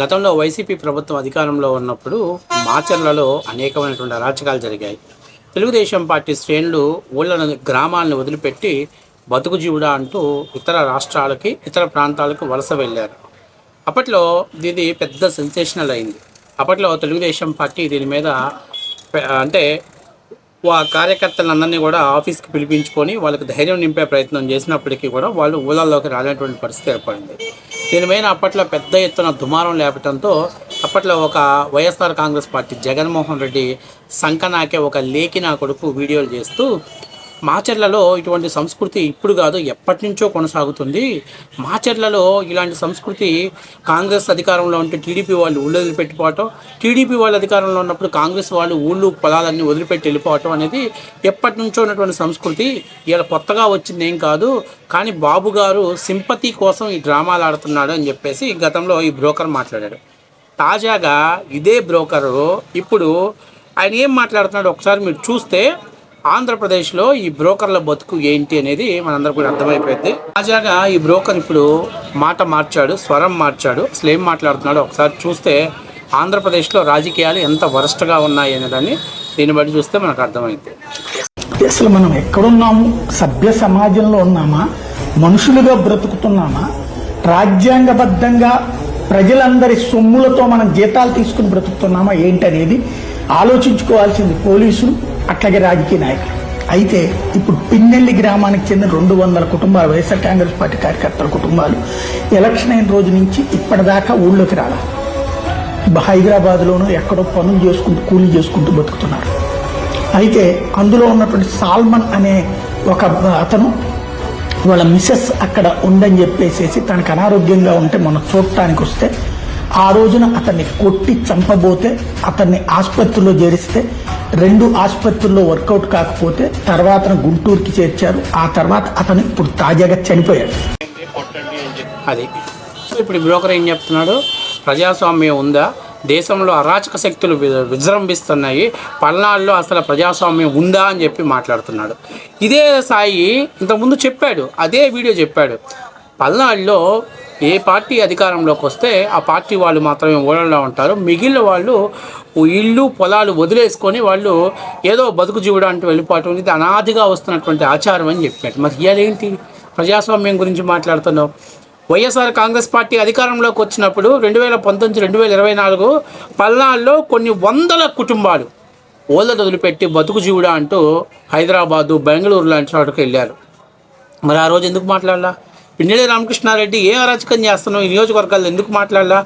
గతంలో వైసీపీ ప్రభుత్వం అధికారంలో ఉన్నప్పుడు మాచర్లలో అనేకమైనటువంటి అరాచకాలు జరిగాయి. తెలుగుదేశం పార్టీ శ్రేణులు ఊళ్ళను గ్రామాలను వదిలిపెట్టి బతుకు జీవుడా అంటూ ఇతర రాష్ట్రాలకి ఇతర ప్రాంతాలకు వలస వెళ్ళారు. అప్పట్లో ఇది పెద్ద సెన్సేషనల్ అయింది. అప్పట్లో తెలుగుదేశం పార్టీ దీని మీద అంటే కార్యకర్తలందరినీ కూడా ఆఫీస్కి పిలిపించుకొని వాళ్ళకి ధైర్యం నింపే ప్రయత్నం చేసినప్పటికీ కూడా వాళ్ళు ఊళ్ళల్లోకి రాలేటువంటి పరిస్థితి ఏర్పడింది. దీనిపైన అప్పట్లో పెద్ద ఎత్తున దుమారం లేపటంతో అప్పట్లో ఒక వైఎస్ఆర్ కాంగ్రెస్ పార్టీ జగన్మోహన్ రెడ్డి సంకనాకే ఒక లేఖినా కొడుకు వీడియోలు చేస్తూ మాచర్లలో ఇటువంటి సంస్కృతి ఇప్పుడు కాదు ఎప్పటి నుంచో కొనసాగుతుంది. మాచర్లలో ఇలాంటి సంస్కృతి కాంగ్రెస్ అధికారంలో ఉంటే టీడీపీ వాళ్ళు ఊళ్ళు వదిలిపెట్టిపోవటం, టీడీపీ వాళ్ళు అధికారంలో ఉన్నప్పుడు కాంగ్రెస్ వాళ్ళు ఊళ్ళు పొలాలన్నీ వదిలిపెట్టి వెళ్ళిపోవటం అనేది ఎప్పటి నుంచో ఉన్నటువంటి సంస్కృతి. ఇలా కొత్తగా వచ్చింది ఏం కాదు, కానీ బాబు గారు సింపతి కోసం ఈ డ్రామాలు ఆడుతున్నాడు అని చెప్పేసి గతంలో ఈ బ్రోకర్ మాట్లాడాడు. తాజాగా ఇదే బ్రోకరు ఇప్పుడు ఆయన ఏం మాట్లాడుతున్నాడు ఒకసారి మీరు చూస్తే ఆంధ్రప్రదేశ్లో ఈ బ్రోకర్ల బతుకు ఏంటి అనేది మనందరూ కూడా అర్థమైపోయింది. తాజాగా ఈ బ్రోకర్ ఇప్పుడు మాట మార్చాడు, స్వరం మార్చాడు. అసలు ఏం మాట్లాడుతున్నాడు ఒకసారి చూస్తే ఆంధ్రప్రదేశ్లో రాజకీయాలు ఎంత వరస్ట్గా ఉన్నాయి అనేదాన్ని దీన్ని బట్టి చూస్తే మనకు అర్థమైంది. అసలు మనం ఎక్కడున్నాము? సభ్య సమాజంలో ఉన్నామా? మనుషులుగా బ్రతుకుతున్నామా? రాజ్యాంగబద్ధంగా ప్రజలందరి సొమ్ములతో మనం జీతాలు తీసుకుని బ్రతుకుతున్నామా ఏంటనేది ఆలోచించుకోవాల్సింది పోలీసులు, అట్లాగే రాజకీయ నాయకులు. అయితే ఇప్పుడు పిన్నెల్లి గ్రామానికి చెందిన 200 కుటుంబాలు, వైఎస్ఆర్ కాంగ్రెస్ పార్టీ కార్యకర్తల కుటుంబాలు ఎలక్షన్ అయిన రోజు నుంచి ఇప్పటిదాకా ఊళ్ళోకి రావాలి. హైదరాబాద్లోనూ ఎక్కడో పనులు చేసుకుంటూ కూలీ చేసుకుంటూ బతుకుతున్నారు. అయితే అందులో ఉన్నటువంటి సాల్మన్ అనే ఒక అతను వాళ్ళ మిసెస్ అక్కడ ఉందని చెప్పేసి తనకు అనారోగ్యంగా ఉంటే మనం చూడటానికి వస్తే ఆ రోజున అతన్ని కొట్టి చంపబోతే అతన్ని ఆసుపత్రిలో చేరిస్తే 2 ఆసుపత్రుల్లో వర్కౌట్ కాకపోతే తర్వాత గుంటూరుకి చేర్చారు. ఆ తర్వాత అతను ఇప్పుడు తాజాగా చనిపోయాడు. అది ఇప్పుడు బ్రోకర్ ఏం చెప్తున్నాడు? ప్రజాస్వామ్యం ఉందా? దేశంలో అరాచక శక్తులు విజృంభిస్తున్నాయి, పల్నాడులో అసలు ప్రజాస్వామ్యం ఉందా అని చెప్పి మాట్లాడుతున్నాడు. ఇదే సాయి ఇంతకుముందు చెప్పాడు, అదే వీడియో చెప్పాడు. పల్నాడులో ఏ పార్టీ అధికారంలోకి వస్తే ఆ పార్టీ వాళ్ళు మాత్రమే ఊళ్ళలో ఉంటారు, మిగిలిన వాళ్ళు ఇళ్ళు పొలాలు వదిలేసుకొని వాళ్ళు ఏదో బతుకు జీవుడు అంటూ వెళ్ళిపోవటం ఇది అనాదిగా వస్తున్నటువంటి ఆచారం అని చెప్పాడు. మరి ఇదేంటి ప్రజాస్వామ్యం గురించి మాట్లాడుతున్నావు? వైఎస్ఆర్ కాంగ్రెస్ పార్టీ అధికారంలోకి వచ్చినప్పుడు 2019-2024 పల్నాడులో కొన్ని వందల కుటుంబాలు ఊళ్ళను వదిలిపెట్టి బతుకు జీవుడా అంటూ హైదరాబాదు, బెంగళూరు లాంటి చోటుకు వెళ్ళారు. మరి ఆ రోజు ఎందుకు మాట్లాడాలా? పిన్నెల్లి రామకృష్ణారెడ్డి ఏ అరాచకం చేస్తున్నావు ఈ నియోజకవర్గాల్లో ఎందుకు మాట్లాడాలా?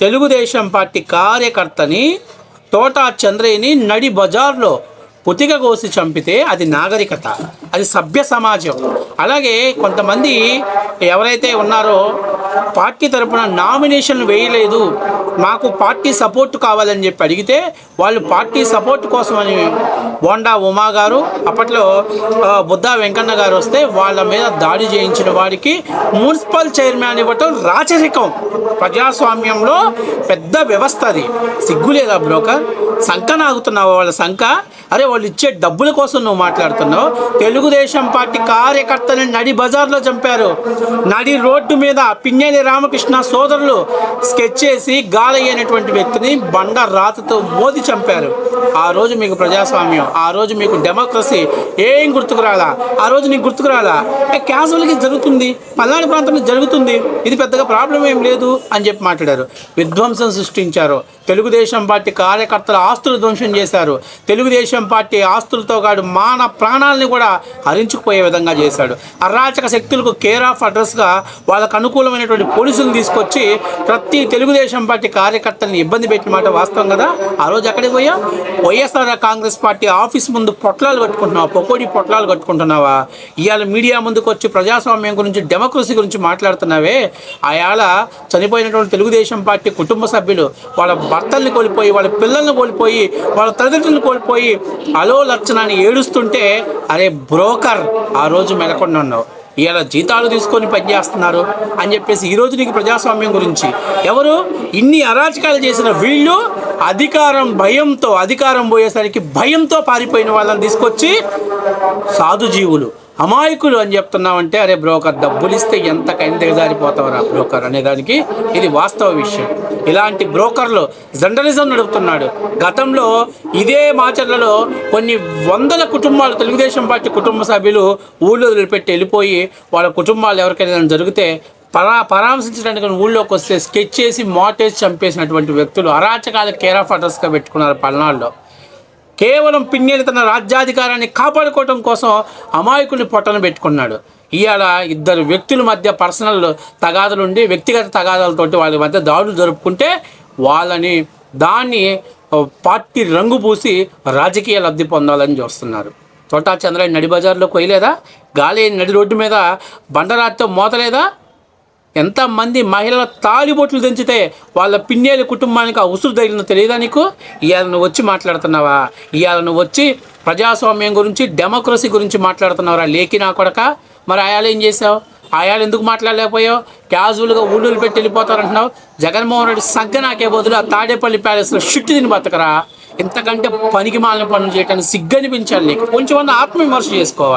తెలుగుదేశం పార్టీ కార్యకర్తని తోటా చంద్రయ్యని నడి బజార్లో పుతిక కోసి చంపితే అది నాగరికత, అది సభ్య సమాజం. అలాగే కొంతమంది ఎవరైతే ఉన్నారో పార్టీ తరపున నామినేషన్ వేయలేదు, మాకు పార్టీ సపోర్ట్ కావాలని చెప్పి అడిగితే వాళ్ళు పార్టీ సపోర్ట్ కోసమని బోండా ఉమా గారు, అప్పట్లో బుద్ధా వెంకన్న గారు వస్తే వాళ్ళ మీద దాడి చేయించిన వాడికి మున్సిపల్ చైర్మన్ ఇవ్వటం రాచరికం. ప్రజాస్వామ్యంలో పెద్ద వ్యవస్థ అది. సిగ్గులేదా బ్రోకర్? సంకనాగుతున్నావా వాళ్ళ సంక? అరే వాళ్ళు ఇచ్చే డబ్బుల కోసం నువ్వు మాట్లాడుతున్నావు. తెలుగుదేశం పార్టీ కార్యకర్తని నడి బజార్లో చంపారు. నడి రోడ్డు మీద పిన్నెల్లి రామకృష్ణ సోదరులు స్కెచ్ చేసి గాలయ్యేటువంటి వ్యక్తిని బండ రాతతో మోది చంపారు. ఆ రోజు మీకు ప్రజాస్వామ్యం, ఆ రోజు మీకు డెమోక్రసీ ఏం గుర్తుకు రాలా? ఆ రోజు నీకు గుర్తుకు రాలా? క్యాజువల్గా జరుగుతుంది, పల్నాడు ప్రాంతంలో జరుగుతుంది, ఇది పెద్దగా ప్రాబ్లం ఏం లేదు అని చెప్పి మాట్లాడారు. విధ్వంసం సృష్టించారు. తెలుగుదేశం పార్టీ కార్యకర్తల ఆస్తులు ధ్వంసం చేశారు. తెలుగుదేశం పార్టీ ఆస్తులతో కాదు మాన ప్రాణాలని కూడా హరించుకుపోయే విధంగా చేశాడు. అరాచక శక్తులకు కేర్ ఆఫ్ అడ్రస్గా వాళ్ళకు అనుకూలమైనటువంటి పోలీసులను తీసుకొచ్చి ప్రతి తెలుగుదేశం పార్టీ కార్యకర్తల్ని ఇబ్బంది పెట్టిన మాట వాస్తవం కదా. ఆ రోజు ఎక్కడికి పోయా? వైఎస్ఆర్ కాంగ్రెస్ పార్టీ ఆఫీస్ ముందు పొట్లాలు కట్టుకుంటున్నావా? పకోడీ పొట్లాలు కట్టుకుంటున్నావా? ఇవాళ మీడియా ముందుకు వచ్చి ప్రజాస్వామ్యం గురించి, డెమోక్రసీ గురించి మాట్లాడుతున్నావే. ఆయాల చనిపోయినటువంటి తెలుగుదేశం పార్టీ కుటుంబ సభ్యులు వాళ్ళ భర్తల్ని కోల్పోయి, వాళ్ళ పిల్లల్ని కోల్పోయి, వాళ్ళ తల్లిదండ్రులను కోల్పోయి అలో లక్షణాన్ని ఏడుస్తుంటే అరే బ్రోకర్ ఆ రోజు మెలకుండా ఉన్నావు, ఇలా జీతాలు తీసుకొని పనిచేస్తున్నారు అని చెప్పేసి ఈరోజు నీకు ప్రజాస్వామ్యం గురించి ఎవరు? ఇన్ని అరాచకాలు చేసిన వీళ్ళు అధికారం పోయేసరికి భయంతో పారిపోయిన వాళ్ళని తీసుకొచ్చి సాధుజీవులు అమాయకులు అని చెప్తున్నామంటే, అరే బ్రోకర్ డబ్బులు ఇస్తే ఎంతకైనా దిగజారిపోతావరా బ్రోకర్ అనేదానికి ఇది వాస్తవ విషయం. ఇలాంటి బ్రోకర్లు జర్నలిజం నడుపుతున్నాడు. గతంలో ఇదే మాచర్లలో కొన్ని వందల కుటుంబాలు, తెలుగుదేశం పార్టీ కుటుంబ సభ్యులు ఊళ్ళో వదిలిపెట్టి వెళ్ళిపోయి వాళ్ళ కుటుంబాలు ఎవరికైనా జరిగితే పరామర్శించడానికి ఊళ్ళోకి వస్తే స్కెచ్ చేసి మోటేసి చంపేసినటువంటి వ్యక్తులు అరాచకాల కేర్ ఆఫ్ అడ్రస్గా పెట్టుకున్నారు పల్నాడులో. కేవలం పిన్నెలు తన రాజ్యాధికారాన్ని కాపాడుకోవడం కోసం అమాయకుల్ని పొట్టన పెట్టుకున్నాడు. ఇవాళ ఇద్దరు వ్యక్తుల మధ్య పర్సనల్ తగాదులుండి, వ్యక్తిగత తగాదాలతోటి వాళ్ళ మధ్య దాడులు జరుపుకుంటే దాన్ని పార్టీ రంగు పూసి రాజకీయ లబ్ధి పొందాలని చూస్తున్నారు. చోటా చంద్రయ్య నడి బజార్లోకి పోయలేదా? గాలి నడి రోడ్డు మీద బండరాతితో మోతలేదా? ఎంతమంది మహిళల తాలిబొట్లు దించితే వాళ్ళ పిన్నేలి కుటుంబానికి ఆ ఉసురు తగిలిన తెలియదా నీకు? ఇవాళ నువ్వు వచ్చి మాట్లాడుతున్నావా? ఇవాళ నువ్వు వచ్చి ప్రజాస్వామ్యం గురించి, డెమోక్రసీ గురించి మాట్లాడుతున్నావురా లేకి నా కొడక. మరి ఆయాలు ఏం చేసావు? ఆయాలు ఎందుకు మాట్లాడలేకపోయావు? క్యాజువల్గా ఊళ్ళోలు పెట్టి వెళ్ళిపోతారంటున్నావు. జగన్మోహన్ రెడ్డి సంఖ్య నాకే బదులు ఆ తాడేపల్లి ప్యాలెస్లో షుట్టు తిని బతకరా. ఇంతకంటే పనికి మాలిన పనులు చేయడానికి సిగ్గనిపించాలి నీకు. కొంచెం ఆత్మవిమర్శ చేసుకోవాలి.